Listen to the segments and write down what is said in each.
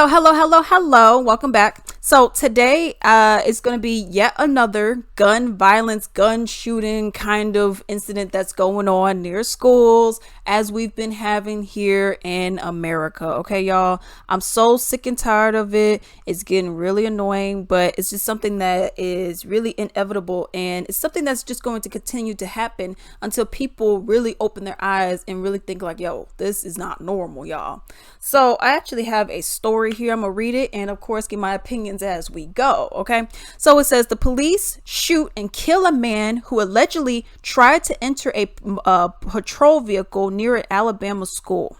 So hello. Welcome back. So today is going to be yet another gun violence, gun shooting kind of incident that's going on near schools as we've been having here in America. Okay, y'all. I'm so sick and tired of it. It's getting really annoying, but it's just something that is really inevitable, and it's something that's just going to continue to happen until people really open their eyes and really think like, yo, this is not normal, y'all. So I actually have a story here. I'm gonna read it and of course give my opinions as we go. Okay, so it says the police shoot and kill a man who allegedly tried to enter a patrol vehicle near an Alabama school.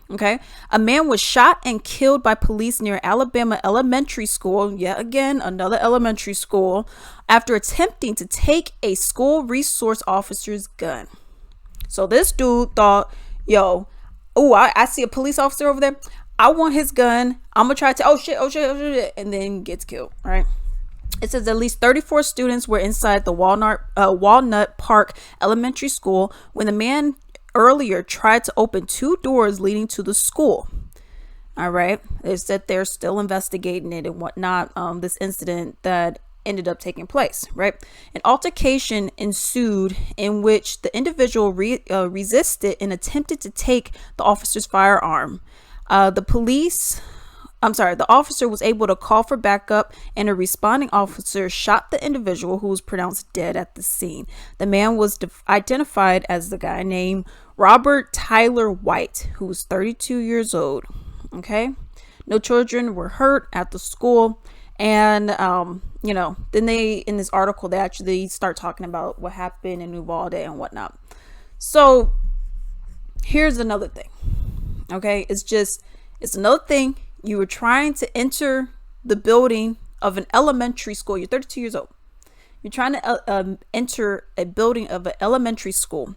Okay, a man was shot and killed by police near Alabama elementary school, yet again another elementary school, after attempting to take a school resource officer's gun. So this dude thought, yo, oh, I see a police officer over there. I want his gun. I'm gonna try to, oh shit, and then gets killed. Right. It says at least 34 students were inside the Walnut Park Elementary School when the man earlier tried to open two doors leading to the school. All right. They said they're still investigating it and whatnot. This incident that ended up taking place, right? An altercation ensued in which the individual resisted and attempted to take the officer's firearm. The officer was able to call for backup, and a responding officer shot the individual, who was pronounced dead at the scene. The man was identified as the guy named Robert Tyler White, who was 32 years old. Okay. No children were hurt at the school. And, then in this article, they actually start talking about what happened in Uvalde and whatnot. So here's another thing. Okay. It's another thing. You were trying to enter the building of an elementary school. You're 32 years old. You're trying to enter a building of an elementary school.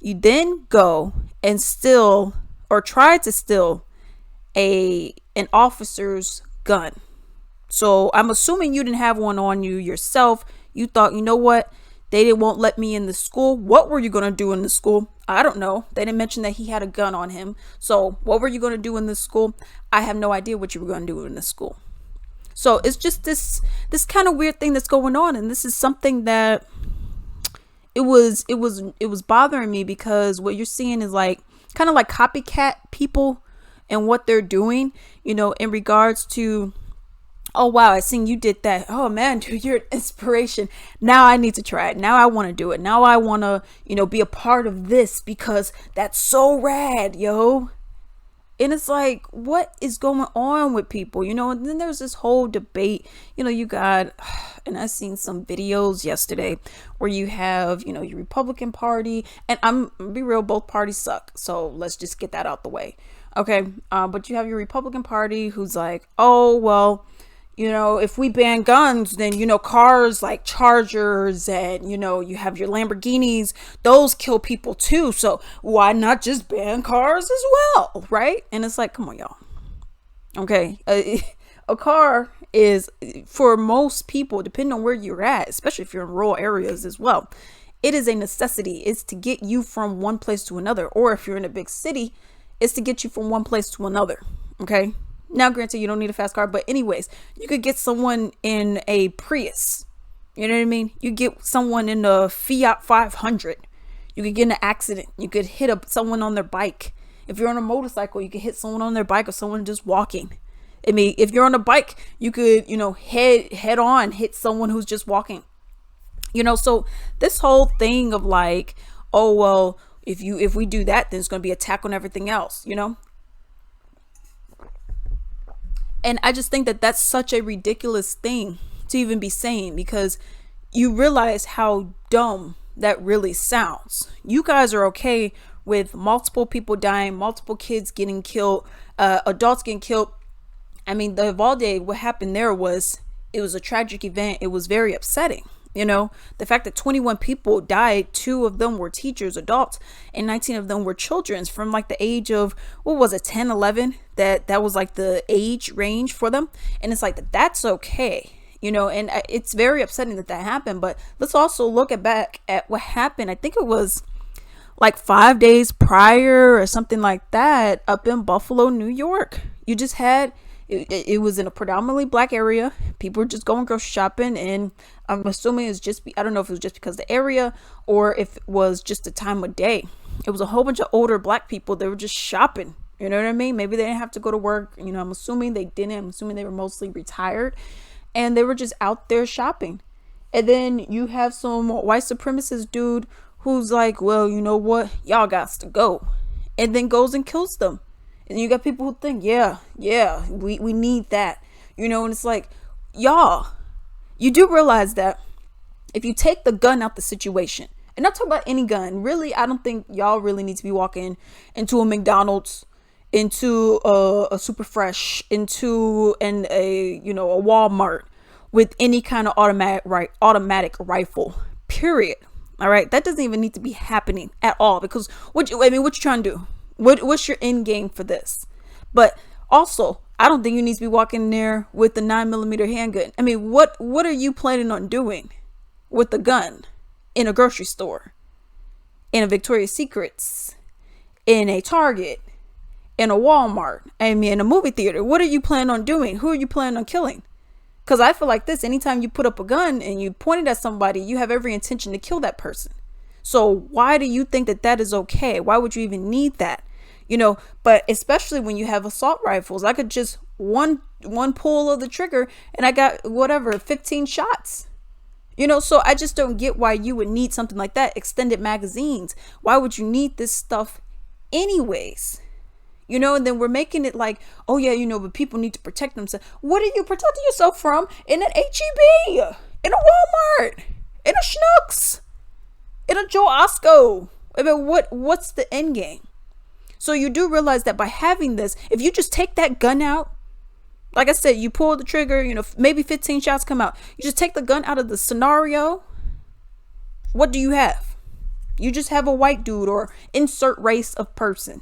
You then go and steal or try to steal an officer's gun. So I'm assuming you didn't have one on you yourself. You thought, you know what? Won't let me in the school. What were you going to do in the school? I don't know. They didn't mention that he had a gun on him. So what were you going to do in this school? I have no idea what you were going to do in this school. So it's just this kind of weird thing that's going on. And this is something that it was bothering me, because what you're seeing is like kind of like copycat people and what they're doing, in regards to, oh, wow, I seen you did that. Oh, man, dude, you're an inspiration. Now I need to try it. Now I want to do it. Now I want to, be a part of this because that's so rad, yo. And it's like, what is going on with people, And then there's this whole debate, you got, and I seen some videos yesterday where you have, your Republican Party, and I'm be real, both parties suck. So let's just get that out the way. Okay. But you have your Republican Party who's like, oh, well, if we ban guns, then, cars like Chargers and, you have your Lamborghinis, those kill people too. So why not just ban cars as well? Right. And it's like, come on, y'all. Okay. A car is, for most people, depending on where you're at, especially if you're in rural areas as well, it is a necessity. It's to get you from one place to another. Or if you're in a big city, it's to get you from one place to another. Okay. Now, granted, you don't need a fast car, but anyways, you could get someone in a Prius. You know what I mean? You get someone in a Fiat 500. You could get in an accident. You could hit someone on their bike. If you're on a motorcycle, you could hit someone on their bike or someone just walking. I mean, if you're on a bike, you could, head on hit someone who's just walking. So this whole thing of like, oh, well, if we do that, then it's going to be attack on everything else, And I just think that that's such a ridiculous thing to even be saying, because you realize how dumb that really sounds. You guys are okay with multiple people dying, multiple kids getting killed, adults getting killed. I mean, the Uvalde, what happened there it was a tragic event. It was very upsetting. The fact that 21 people died, 2 of them were teachers, adults, and 19 of them were children from like the age of, 10, 11, that was like the age range for them. And it's like, that's okay, and it's very upsetting that happened. But let's also look back at what happened. I think it was like 5 days prior or something like that up in Buffalo, New York. You just had It was in a predominantly black area. People were just going grocery shopping, and I'm assuming it's just I don't know if it was just because of the area or if it was just the time of day. It was a whole bunch of older black people. They were just shopping. You know what I mean? Maybe they didn't have to go to work. I'm assuming they didn't. I'm assuming they were mostly retired, and they were just out there shopping. And then you have some white supremacist dude who's like, well, you know what? Y'all got to go. And then goes and kills them. And you got people who think, yeah, we need that. And it's like, y'all, you do realize that if you take the gun out the situation, and not talk about any gun, really, I don't think y'all really need to be walking into a McDonald's, into a Super Fresh, into a Walmart with any kind of automatic rifle, period. All right, that doesn't even need to be happening at all, because what you trying to do? What's your end game for this? But also, I don't think you need to be walking in there with the 9mm handgun. I mean, what are you planning on doing with the gun in a grocery store, in a Victoria's Secrets, in a Target, in a Walmart, in a movie theater? What are you planning on doing? Who are you planning on killing? Because I feel like this, anytime you put up a gun and you point it at somebody, you have every intention to kill that person. So why do you think that is okay? Why would you even need that? But especially when you have assault rifles, I could just one pull of the trigger and I got 15 shots. So I just don't get why you would need something like that. Extended magazines. Why would you need this stuff anyways? And then we're making it like, oh yeah, but people need to protect themselves. What are you protecting yourself from in an HEB, in a Walmart, in a Schnucks, in a Joe Osco? I mean, what's the end game? So you do realize that by having this, if you just take that gun out, like I said, you pull the trigger, maybe 15 shots come out. You just take the gun out of the scenario. What do you have? You just have a white dude, or insert race of person.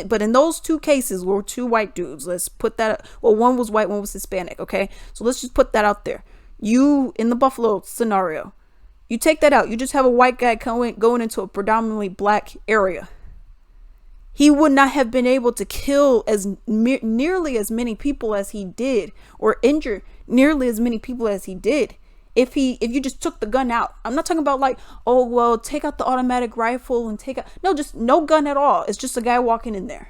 But in those two cases were two white dudes. Let's put that, well, one was white, one was Hispanic. Okay. So let's just put that out there. You, in the Buffalo scenario, you take that out. You just have a white guy going into a predominantly black area. He would not have been able to kill nearly as many people as he did, or injure nearly as many people as he did, if you just took the gun out. I'm not talking about like, oh, well, take out the automatic rifle and just no gun at all. It's just a guy walking in there.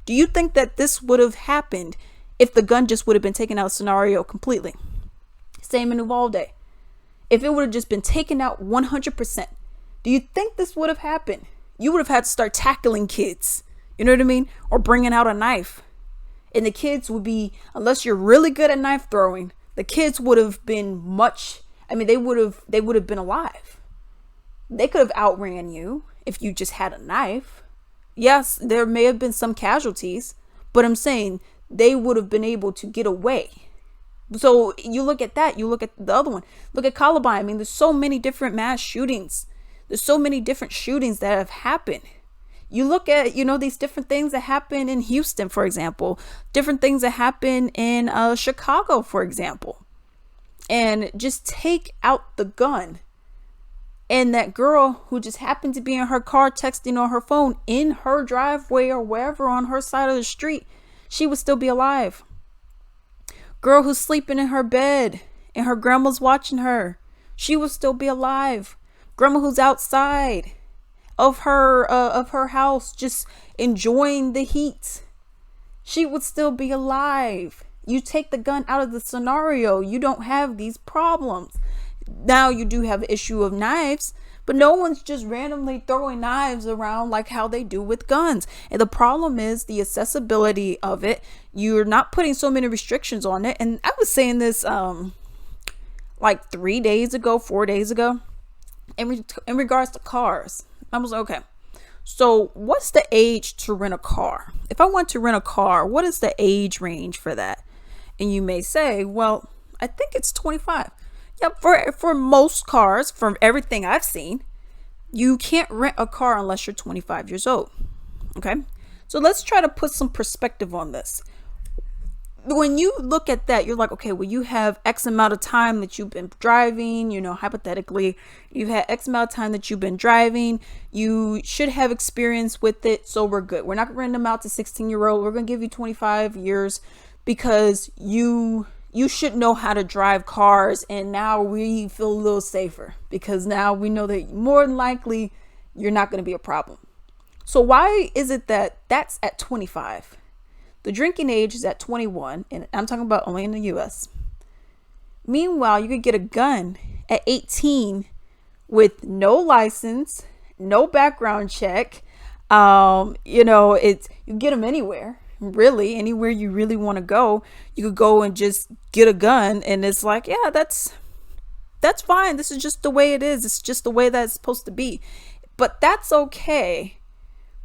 Do you think that this would have happened if the gun just would have been taken out of the scenario completely? Same in Uvalde. If it would have just been taken out 100%, do you think this would have happened? You would have had to start tackling kids, you know what I mean? Or bringing out a knife. And the kids would be, unless you're really good at knife throwing, the kids would have been they would have been alive. They could have outran you if you just had a knife. Yes, there may have been some casualties, but I'm saying they would have been able to get away. So you look at that, you look at the other one, look at Columbine. There's so many different mass shootings. There's so many different shootings that have happened. You look at, these different things that happen in Houston, for example, different things that happen in Chicago, for example, and just take out the gun. And that girl who just happened to be in her car texting on her phone in her driveway or wherever on her side of the street, she would still be alive. Girl who's sleeping in her bed and her grandma's watching her, she would still be alive. Grandma who's outside of her house just enjoying the heat, she would still be alive. You take the gun out of the scenario, you don't have these problems. Now you do have the issue of knives, but no one's just randomly throwing knives around like how they do with guns. And the problem is the accessibility of it. You're not putting so many restrictions on it. And I was saying this like 4 days ago, in regards to cars. I was like, okay, so what's the age to rent a car? If I want to rent a car, what is the age range for that? And you may say, well, I think it's 25. Yeah, for most cars, from everything I've seen, you can't rent a car unless you're 25 years old. Okay, so let's try to put some perspective on this. When you look at that, you're like, okay, well, you have X amount of time that you've been driving, hypothetically, you've had X amount of time that you've been driving. You should have experience with it. So we're good. We're not renting them out to 16-year-old. We're going to give you 25 years because you should know how to drive cars, and now we feel a little safer because now we know that more than likely you're not going to be a problem. So why is it that that's at 25? The drinking age is at 21, and I'm talking about only in the US. Meanwhile, you could get a gun at 18 with no license, no background check. It's, you get them anywhere, really, anywhere you really want to go. You could go and just get a gun, and it's like, yeah, that's fine. This is just the way it is. It's just the way that it's supposed to be. But that's okay.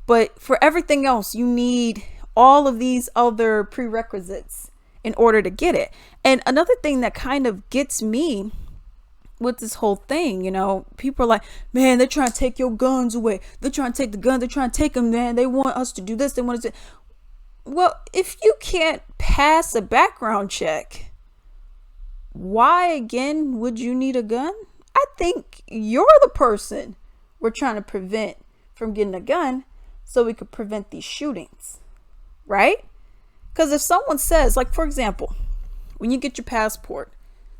But for everything else, you need all of these other prerequisites in order to get it. And another thing that kind of gets me with this whole thing, people are like, man, they're trying to take your guns away. They're trying to take the guns. They're trying to take them, man. They want us to do this. They want us to. Well, if you can't pass a background check, why again would you need a gun? I think you're the person we're trying to prevent from getting a gun so we could prevent these shootings, right? Because if someone says, like, for example, when you get your passport,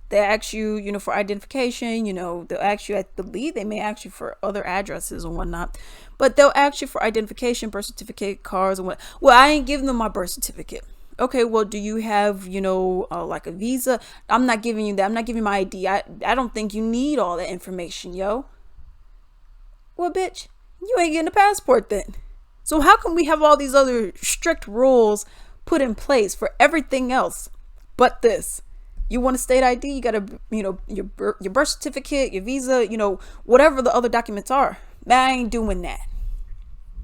they ask you, for identification, they'll ask you, I believe they may ask you for other addresses and whatnot, but they'll ask you for identification, birth certificate, cards, and what. Well, I ain't giving them my birth certificate. Okay, well, do you have, like a visa? I'm not giving you that. I'm not giving you my ID. I don't think you need all that information, yo. Well, bitch, you ain't getting a passport then. So how can we have all these other strict rules put in place for everything else but this? You want a state ID, you got to, your birth certificate, your visa, whatever the other documents are. I ain't doing that.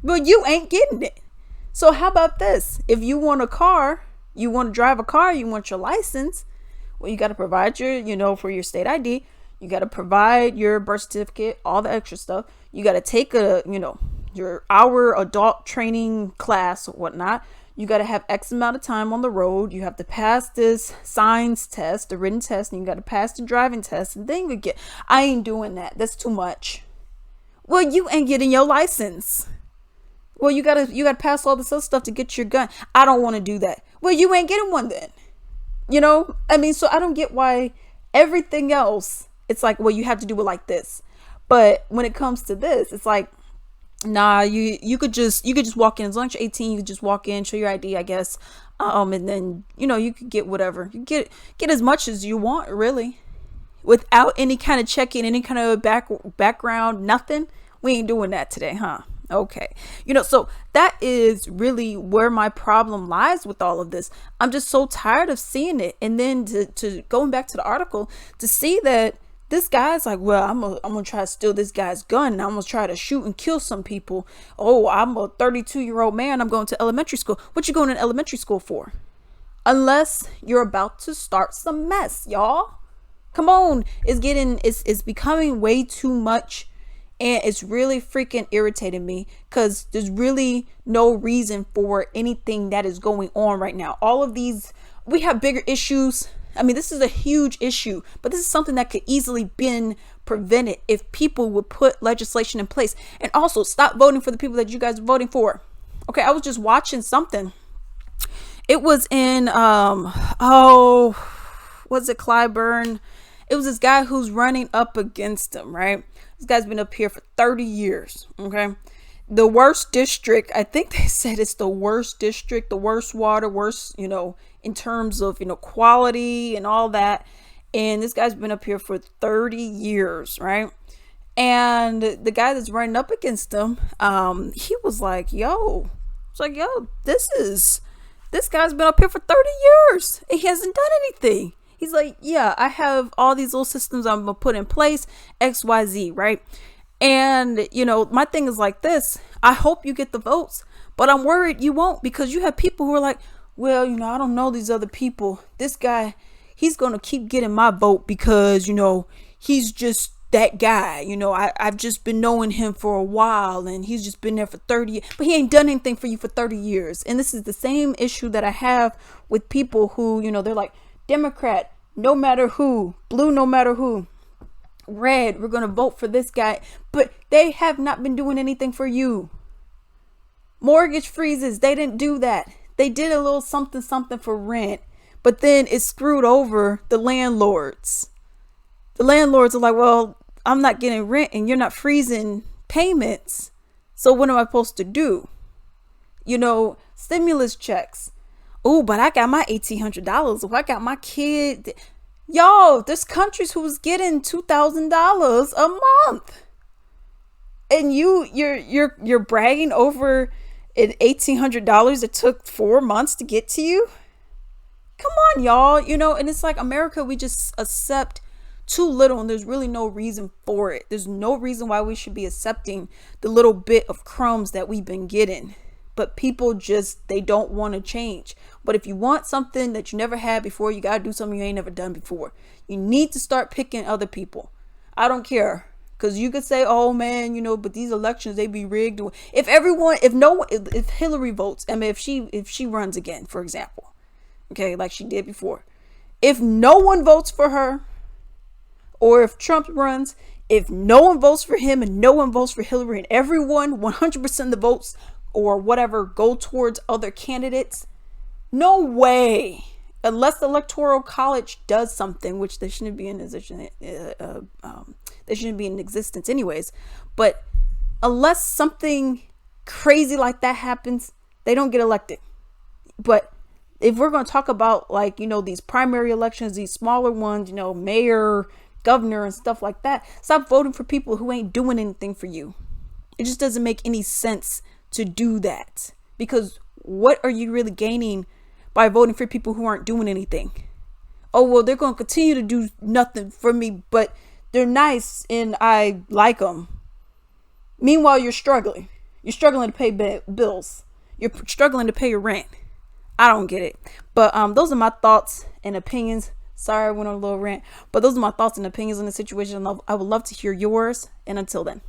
But you ain't getting it. So how about this? If you want a car, you want to drive a car, you want your license, well, you got to provide your, for your state ID. You got to provide your birth certificate, all the extra stuff. You got to take your hour adult training class or whatnot. You got to have X amount of time on the road. You have to pass this science test, the written test, and you got to pass the driving test. And then I ain't doing that. That's too much. Well, you ain't getting your license. Well, you gotta pass all this other stuff to get your gun. I don't want to do that. Well, you ain't getting one then. So I don't get why everything else, it's like, well, you have to do it like this. But when it comes to this, it's like, nah, you could just walk in. As long as you're 18, you could just walk in, show your ID, I guess. And then, you could get whatever. You get as much as you want, really. Without any kind of checking, any kind of background, nothing. We ain't doing that today, huh? Okay. So that is really where my problem lies with all of this. I'm just so tired of seeing it. And then to going back to the article, to see that this guy's like, well, I'm gonna try to steal this guy's gun, and I'm gonna try to shoot and kill some people. Oh, I'm a 32-year-old man. I'm going to elementary school. What you going to elementary school for? Unless you're about to start some mess, y'all. Come on. It's becoming way too much, and it's really freaking irritating me because there's really no reason for anything that is going on right now. All of these, we have bigger issues. I mean, this is a huge issue, but this is something that could easily been prevented if people would put legislation in place. And also stop voting for the people that you guys are voting for. Okay, I was just watching something. It was in was it Clyburn? It was this guy who's running up against him, right? This guy's been up here for 30 years, okay? The worst district, I think they said it's the worst district, the worst water, worst, in terms of, quality and all that. And this guy's been up here for 30 years, right? And the guy that's running up against him, he was like, this guy's been up here for 30 years. And he hasn't done anything. He's like, yeah, I have all these little systems I'm going to put in place, XYZ, right? And, my thing is like this. I hope you get the votes, but I'm worried you won't, because you have people who are like, well, I don't know these other people. This guy, he's going to keep getting my vote because, he's just that guy. I've just been knowing him for a while, and he's just been there for 30 years, but he ain't done anything for you for 30 years. And this is the same issue that I have with people who, they're like, Democrat, no matter who, blue, no matter who, red, we're going to vote for this guy, but they have not been doing anything for you. Mortgage freezes, they didn't do that. They did a little something for rent. But then it screwed over the landlords. The landlords are like, well, I'm not getting rent and you're not freezing payments. So what am I supposed to do? Stimulus checks. Oh, but I got my $1,800. If I got my kid, y'all, there's countries who's getting $2,000 a month, and you're bragging over an $1,800 that took 4 months to get to you. Come on, y'all. And it's like America, we just accept too little, and there's really no reason for it. There's no reason why we should be accepting the little bit of crumbs that we've been getting. But people they don't want to change. But if you want something that you never had before, you got to do something you ain't never done before. You need to start picking other people. I don't care. Because you could say, oh man, but these elections, they be rigged. If Hillary votes, I mean, if she runs again, for example, okay, like she did before, if no one votes for her, or if Trump runs, if no one votes for him and no one votes for Hillary, and everyone, 100% of the votes or whatever go towards other candidates, no way. Unless the Electoral College does something, which they shouldn't be in they shouldn't be in existence anyways. But unless something crazy like that happens, they don't get elected. But if we're going to talk about these primary elections, these smaller ones, mayor, governor and stuff like that, stop voting for people who ain't doing anything for you. It just doesn't make any sense to do that, because what are you really gaining by voting for people who aren't doing anything? Oh, well, they're going to continue to do nothing for me, but they're nice and I like them. Meanwhile, you're struggling to pay bills, you're struggling to pay your rent. I don't get it. But those are my thoughts and opinions. Sorry, I went on a little rant, but those are my thoughts and opinions on the situation. I would love to hear yours, and until then.